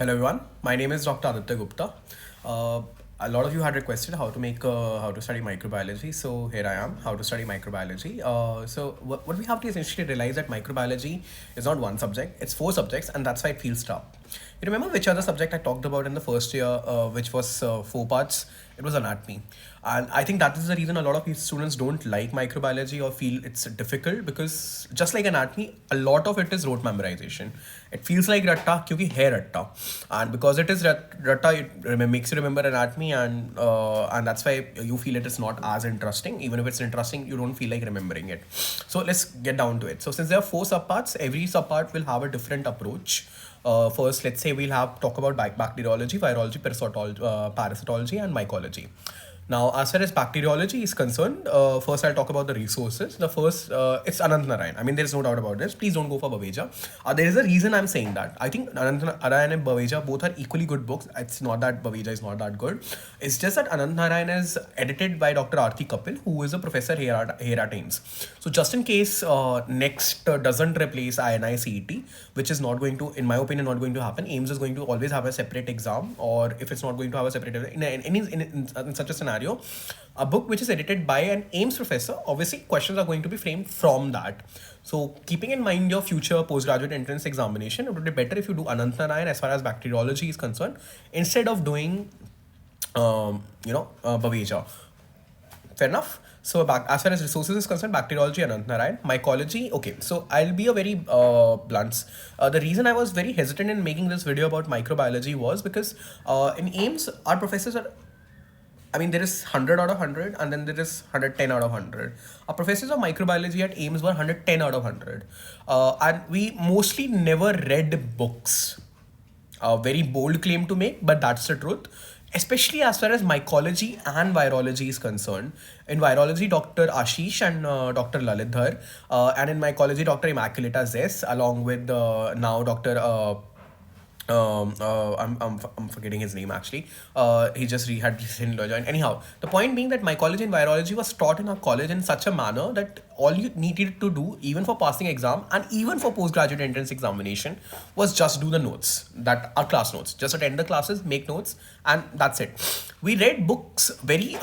Hello everyone, my name is Dr. Aditya Gupta. A lot of you had requested how to study microbiology, so here I am, how to study microbiology. What we have to essentially realize that microbiology is not one subject, it's four subjects, and that's why it feels tough. You remember which other subject I talked about in the first year, which was four parts? It was anatomy. And I think that is the reason a lot of these students don't like microbiology or feel it's difficult, because just like anatomy, a lot of it is rote memorization. It feels like ratta kyunki hai ratta. And because it is ratta, it makes you remember anatomy, and that's why you feel it is not as interesting. Even if it's interesting, you don't feel like remembering it. So let's get down to it. So since there are four subparts, every subpart will have a different approach. First, let's say we'll have talk about bacteriology, virology, parasitology, and mycology. Now, as far as bacteriology is concerned, first I'll talk about the resources. The first, it's Anant Narayan. I mean, there is no doubt about this. Please don't go for Baveja. There is a reason I'm saying that. I think Anant Narayan and Baveja both are equally good books. It's not that Baveja is not that good. It's just that Anant Narayan is edited by Dr. Aarti Kapil, who is a professor here at AIIMS. So just in case next doesn't replace INI-CET, which is not going to, in my opinion, not going to happen. AIIMS is going to always have a separate exam, or if it's not going to have a separate, in such a scenario, a book which is edited by an AIIMS professor, obviously questions are going to be framed from that. So keeping in mind your future postgraduate entrance examination, it would be better if you do Anant Narayan as far as bacteriology is concerned, instead of doing, Baveja. Fair enough. So as far as resources is concerned, bacteriology, Anant Narayan. Mycology, okay. So I'll be a very blunt. The reason I was very hesitant in making this video about microbiology was because in AIIMS, our professors are, I mean, there is 100 out of 100, and then there is 110 out of 100. Our professors of microbiology at AIIMS were 110 out of 100. And we mostly never read books. A very bold claim to make, but that's the truth. Especially as far as mycology and virology is concerned. In virology, Dr. Ashish and Dr. Lalitdhar, and in mycology, Dr. Immaculata Zes, along with now Dr. I'm forgetting his name actually. He just had recently joined. Anyhow, the point being that mycology and virology was taught in our college in such a manner that all you needed to do, even for passing exam and even for postgraduate entrance examination, was just do the notes, that are class notes. Just attend the classes, make notes, and that's it. We read books very,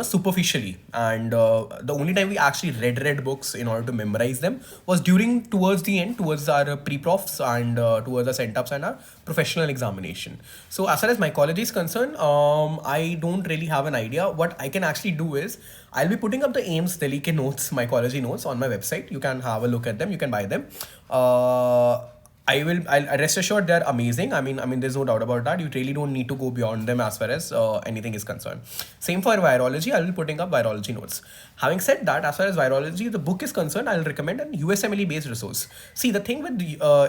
superficially, and the only time we actually read books in order to memorize them was towards the end, towards our pre-profs and towards our sent-ups and our professional examination. So as far as mycology is concerned, I don't really have an idea. What I can actually do is, I'll be putting up the AIIMS Delhi ke notes, mycology notes, on my website. You can have a look at them. You can buy them. I'll rest assured they're amazing. I mean, there's no doubt about that. You really don't need to go beyond them as far as anything is concerned. Same for virology. I will be putting up virology notes. Having said that, as far as virology, the book is concerned, I'll recommend an USMLE based resource. See, the thing with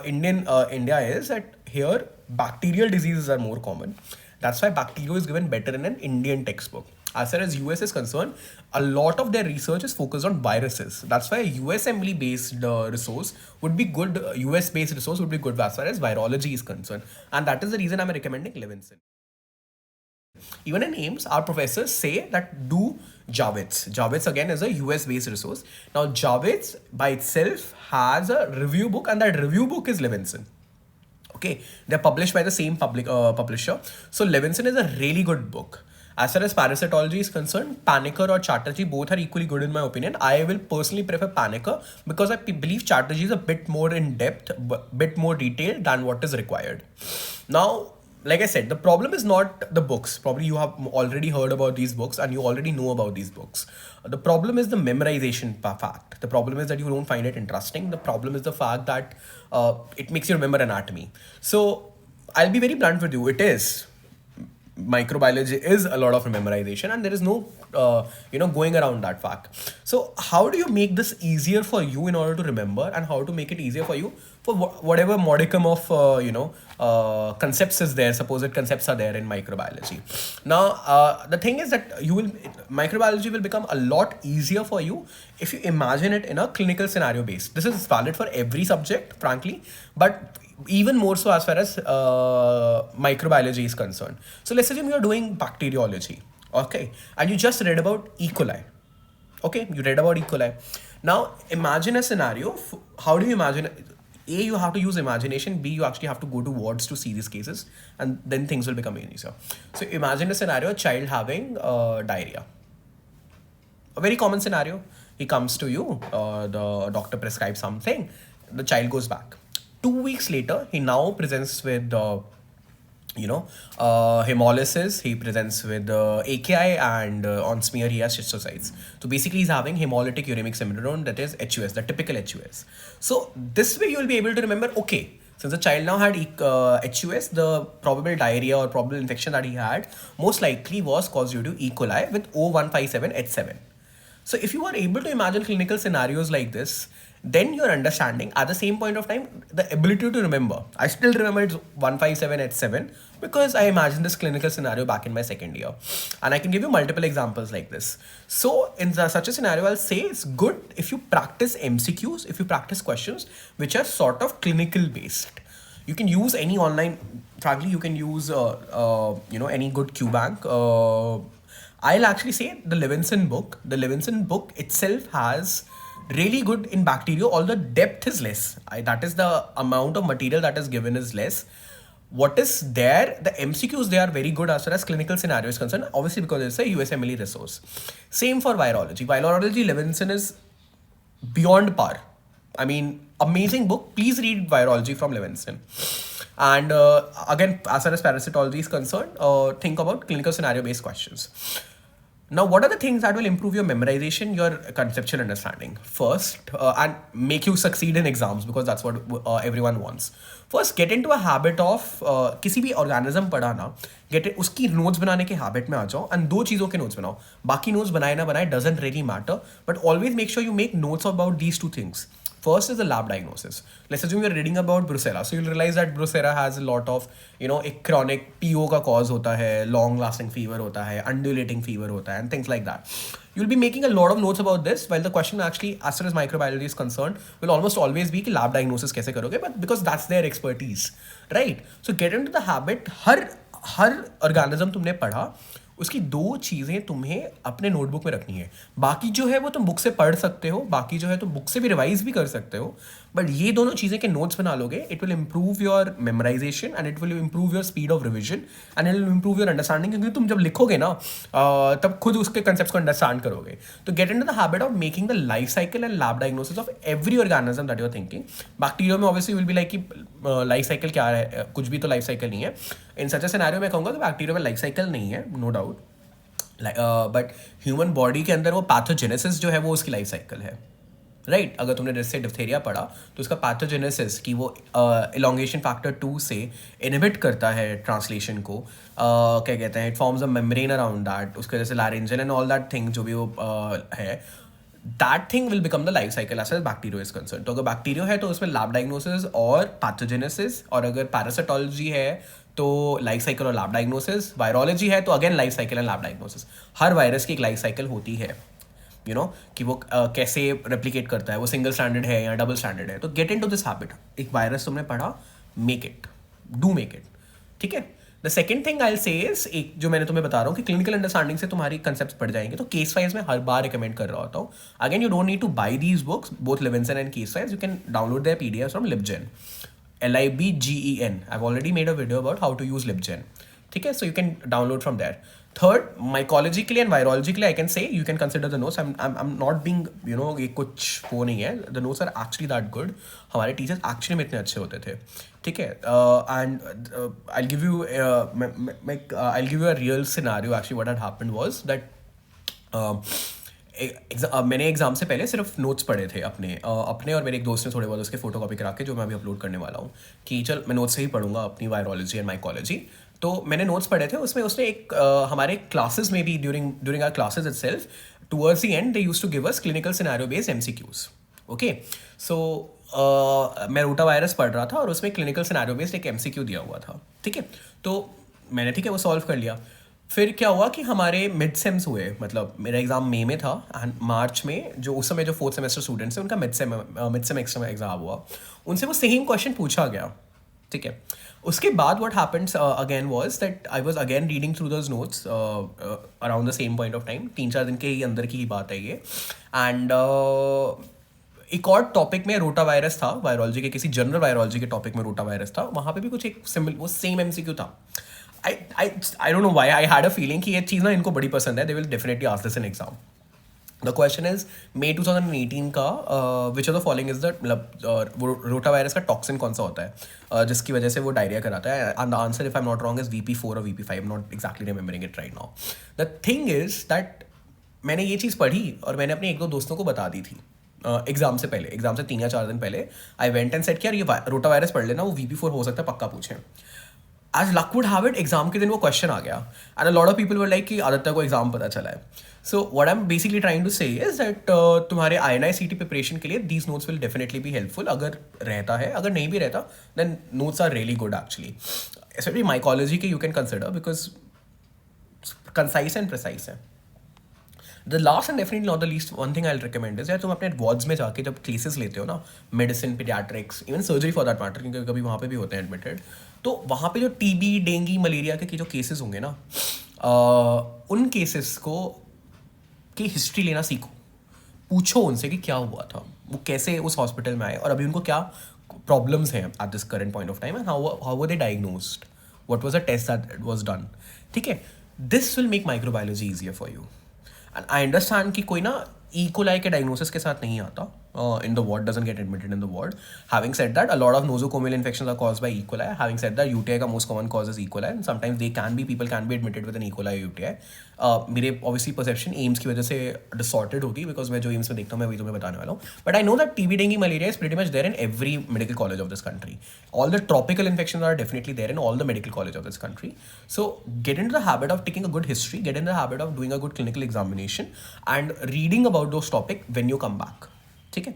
India is that here bacterial diseases are more common. That's why bacteria is given better in an Indian textbook. As far as US is concerned, a lot of their research is focused on viruses. That's why a USMLE based resource would be good. US based resource would be good as far as virology is concerned, and that is the reason I'm recommending Levinson. Even in AIIMS, our professors say that do Javits. Javits again is a US based resource. Now Javits by itself has a review book, and that review book is Levinson. Okay, they're published by the same publisher. So Levinson is a really good book. As far as parasitology is concerned, Panicker or Chatterjee both are equally good in my opinion. I will personally prefer Panicker because I believe Chatterjee is a bit more in depth, bit more detailed than what is required. Now, like I said, the problem is not the books. Probably you have already heard about these books and you already know about these books. The problem is the memorization fact. The problem is that you don't find it interesting. The problem is the fact that it makes you remember anatomy. So I'll be very blunt with you. It is. Microbiology is a lot of memorization, and there is no going around that fact. So how do you make this easier for you in order to remember, and how to make it easier for you for whatever modicum of concepts is there, supposed concepts are there in microbiology? Now the thing is that microbiology will become a lot easier for you if you imagine it in a clinical scenario base. This is valid for every subject, frankly, but even more so as far as microbiology is concerned. So let's assume you're doing bacteriology, okay, and you just read about E. coli. Okay, you read about E. coli. Now imagine a scenario. How do you imagine? A, you have to use imagination. B, you actually have to go to wards to see these cases, and then things will become easier. So imagine a scenario: a child having diarrhea. A very common scenario. He comes to you, the doctor prescribes something, the child goes back. 2 weeks later, he now presents with hemolysis. He presents with AKI, and on smear he has schistocytes. So basically he's having hemolytic uremic syndrome, that is HUS, the typical HUS. So this way you will be able to remember, okay, since the child now had HUS, the probable diarrhea or probable infection that he had most likely was caused due to E. coli with O157H7. So if you are able to imagine clinical scenarios like this, then you're understanding at the same point of time the ability to remember. I still remember it's 157H7 because I imagined this clinical scenario back in my second year. And I can give you multiple examples like this. So in such a scenario, I'll say it's good if you practice MCQs, if you practice questions which are sort of clinical based. You can use any online, frankly, you can use any good QBank. I'll actually say the Levinson book. The Levinson book itself has really good in bacteria, although depth is less. That is the amount of material that is given is less. What is there, the MCQs, they are very good as far as clinical scenario is concerned, obviously because it's a USMLE resource. Same for virology. Virology, Levinson is beyond par. I mean, amazing book. Please read virology from Levinson. And again, as far as parasitology is concerned, think about clinical scenario based questions. Now, what are the things that will improve your memorization, your conceptual understanding? First, and make you succeed in exams, because that's what everyone wants. First, get into a habit of किसी भी organism पढ़ा ना, उसकी notes बनाने के habit में आ जाओ, and दो चीज़ों के notes बनाओ. बाकी notes बनाए ना बनाए doesn't really matter, but always make sure you make notes about these two things. First is the lab diagnosis. Let's assume you're reading about brucella. So you'll realize that brucella has a lot of, एक chronic PO का cause होता है, long lasting fever होता है, undulating fever होता है, and things like that. You'll be making a lot of notes about this, while the question actually, as far as microbiology is concerned, will almost always be कि lab diagnosis कैसे करोगे, but because that's their expertise, right? So get into the habit, her organism तुमने पढ़ा, उसकी दो चीज़ें तुम्हें अपने नोटबुक में रखनी है. बाकी जो है वो तुम बुक से पढ़ सकते हो, बाकी जो है तुम बुक से भी रिवाइज भी कर सकते हो, बट ये दोनों चीज़ें के नोट्स बना लोगे, it will improve your memorisation and it will improve your speed of revision and it will improve your understanding, क्योंकि तुम जब लिखोगे ना तब खुद उसके कंसेप्ट को अंडरस्टैंड करोगे. तो get into the habit of making the life cycle and lab diagnosis of every organism that you are thinking. Bacteria में ऑब्वियसली विल बी लाइक कि लाइफ साइकिल क्या है, कुछ भी तो लाइफ साइकिल नहीं है. इन सच अ सिनेरियो में कहूँगा कि बैक्टीरिया में लाइफ साइकिल नहीं है, no doubt, but human body के अंदर वो पैथोजेनेसिस जो है वो उसकी लाइफ साइकिल है, राइट? अगर तुमने जैसे डिप्थेरिया पढ़ा तो उसका पैथोजेनेसिस की वो इलोंगेशन फैक्टर 2 से इनहिबिट करता है ट्रांसलेशन को, क्या कहते हैं, it forms a membrane around that, उसके जैसे laryngeal and all that thing जो भी वो है, that thing will become the life cycle as bacteria is concern. तो अगर बैक्टीरिया है तो उसमें लैब डायग्नोसिस और पैथोजेनेसिस, और अगर पैरासिटोलॉजी है तो लाइफ साइकिल और लैब डायग्नोसिस, वायरोलॉजी है तो again life cycle and lab diagnosis. Her virus की एक लाइफ साइकिल होती है, कि वो कैसे रेप्लिकेट करता है, वो सिंगल स्टैंडर्ड है या डबल स्टैंडर्ड है. तो get into this habit. एक वायरस तुमने पढ़ा, make it, do make it, ठीक है? द सेकेंड थिंग आई से इज, एक जो मैंने तुम्हें बता रहा हूँ कि क्लिनिकल अंडरस्टैंडिंग से तुम्हारी कंसेप्ट पढ़ जाएंगे, तो केस वाइज में हर बार रिकमेंड कर रहा होता हूँ. Again, you don't need to buy these books, both Levinson and case wise. You can download their PDF from Libgen, LIBGEN. I've already made a video about how to use LibGen. ठीक है, so you can download from there. Third, mycologically and virologically, I can say you can consider the notes. I'm not being, ये कुछ वो नहीं है. The notes are actually that good. हमारे teachers actually में इतने अच्छे होते थे, ठीक है? And I'll give you a real scenario. Actually, what had happened was that मैंने एग्जाम से पहले सिर्फ नोट्स पढ़े थे अपने और मेरे एक दोस्त ने थोड़े बहुत उसके फोटो कॉपी करा के, जो मैं अभी अपलोड करने वाला हूँ, कि चल मैं नोट्स से ही पढ़ूंगा अपनी वायरोलॉजी एंड माइकोलॉजी. तो मैंने नोट्स पढ़े थे, उसमें उसने एक हमारे क्लासेस में भी during our classes itself, towards the end they used to give us clinical scenario based MCQs. Okay, so मैं रोटा वायरस पढ़ रहा था और उसमें क्लिनिकल सिनेरियो बेस्ड एक MCQ दिया हुआ था, ठीक है? तो मैंने, ठीक है, वो सॉल्व कर लिया. फिर क्या हुआ कि हमारे मिड सेम्स हुए, मतलब मेरा एग्ज़ाम मई में था एंड मार्च में जो उस समय जो 4th सेमेस्टर स्टूडेंट्स हैं उनका मिड सेम एग्जाम हुआ, उनसे वो सेम क्वेश्चन पूछा गया, ठीक है? उसके बाद what happened again was that I was again reading through those notes around the same point of time, 3-4 दिन के ही अंदर की ही बात है ये. एंड एक और टॉपिक में रोटा वायरस था, वायरोलॉजी के किसी जनरल वायरोलॉजी के टॉपिक में रोटा वायरस था, वहाँ पे भी कुछ एक सिमिलर वो सेम एमसीक्यू था. I don't know why I had a feeling कि ये चीज़ ना इनको बड़ी पसंद है, they will definitely ask this in exam. The question is May 2018 का which of the following is the मतलब रोटा वायरस का टॉक्सिन कौन सा होता है जिसकी वजह से वो डायरिया कराता है. And the answer if I am not wrong is VP4 और VP5. Not exactly remembering it right now. The thing is that मैंने ये चीज़ पढ़ी और मैंने अपने एक दो दोस्तों को बता दी थी एग्जाम से पहले, एग्जाम से 3 या 4 दिन पहले. आई वेंट एंड सेड कि यार ये रोटा वायरस पढ़ लेना, वो VP4 हो सकता है, पक्का पूछें. As luck would have it exam के दिन वो क्वेश्चन आ गया and a lot of people were like कि आदित्य को एग्जाम पता चला है. So what I am basically trying to say is that तुम्हारे INI-CT प्रिपरेशन के लिए these notes will definitely be helpful. अगर रहता है, अगर नहीं भी रहता then notes are really good actually. Specially mycology के you can consider because concise and precise है. The last and definitely not the least one thing I recommend is यार तुम अपने वार्ड्स में जाके जब केसेस लेते हो ना, medicine, paediatrics, even surgery for that matter, क्योंकि कभी वहाँ पे भी होते हैं एडमिटेड, तो वहाँ पे जो TB, डेंगी, मलेरिया के जो केसेस होंगे ना, उन केसेस को की हिस्ट्री लेना सीखो. पूछो उनसे कि क्या हुआ था, वो कैसे उस हॉस्पिटल में आए और अभी उनको क्या प्रॉब्लम्स हैं at this current point of time and how were they diagnosed, what was the test that was done. ठीक है, this will make microbiology easier for you. And I understand कि कोई ना E. coli के diagnosis के साथ नहीं आता in the ward, doesn't get admitted in the ward. Having said that, a lot of nosocomial infections are caused by E. coli. Having said that, UTI का most common cause is E. coli and sometimes people can be admitted with an E. coli or UTI. मेरे obviously perception AIIMS की वजह से distorted होगी because मैं जो AIIMS में देखता हूँ मैं वही तुम्हें बताने वाला हूँ. But I know that TB, dengue, malaria is pretty much there in every medical college of this country. All the tropical infections are definitely there in all the medical college of this country. So get into the habit of taking a good history, get in the habit of doing a good clinical examination and reading about those topics when you come back. ठीक है,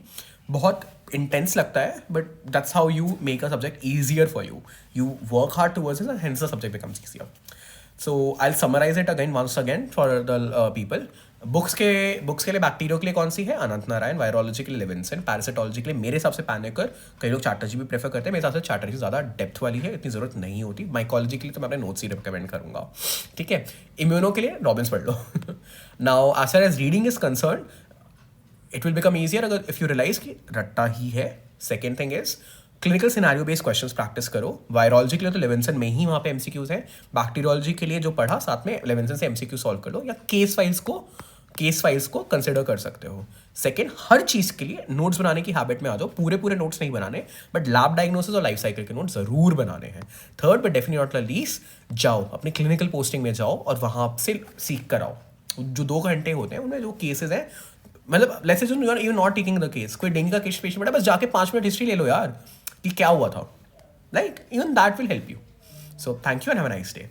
बहुत intense लगता है but that's how you make a subject easier for you. You work hard towards it and hence the subject becomes easier. So I will summarise it again once again for the people. Books के लिए bacteria के लिए कौन सी है? अनंत Narayan. Virology के लिए Levinson. Parasitology के लिए मेरे हिसाब से पैनेकर. कई लोग चैटर्जी भी प्रेफर करते हैं, मेरे हिसाब से चैटर्जी ज़्यादा डेप्थ वाली है, इतनी ज़रूरत नहीं होती. माइकोलॉजी के लिए तो मैं अपने नोट्स ही रिकमेंड करूँगा. ठीक है, इम्यूनो के लिए रॉबिन्स पढ़ लो. Now as far as reading is concerned, it will become easier अगर if you realize कि रट्टा ही है. Second thing is clinical scenario based questions practice करो. वायरोलॉजी के लिए तो लेविंसन में ही वहाँ पे MCQs हैं. बैक्टीरियोलॉजी के लिए जो पढ़ा साथ में लेविंसन से MCQ सॉल्व कर लो, या केस फाइल्स को कंसिडर कर सकते हो. सेकेंड, हर चीज़ के लिए नोट्स बनाने की हैबिट में आ जाओ. पूरे नोट्स नहीं बनाने, बट लैब डायग्नोसिस और लाइफ साइकिल के नोट्स ज़रूर बनाने हैं. Third but definitely not least, जाओ अपनी क्लिनिकल पोस्टिंग में जाओ और वहाँ से सीख कर आओ. जो 2 घंटे होते हैं उनमें जो केसेस हैं, मतलब let's say you are even not taking the case, कोई डेंगू का केस पेशेंट बैठा, बस जाके 5 मिनट हिस्ट्री ले लो यार कि क्या हुआ था. Like even that will help you. So thank you and have a nice day.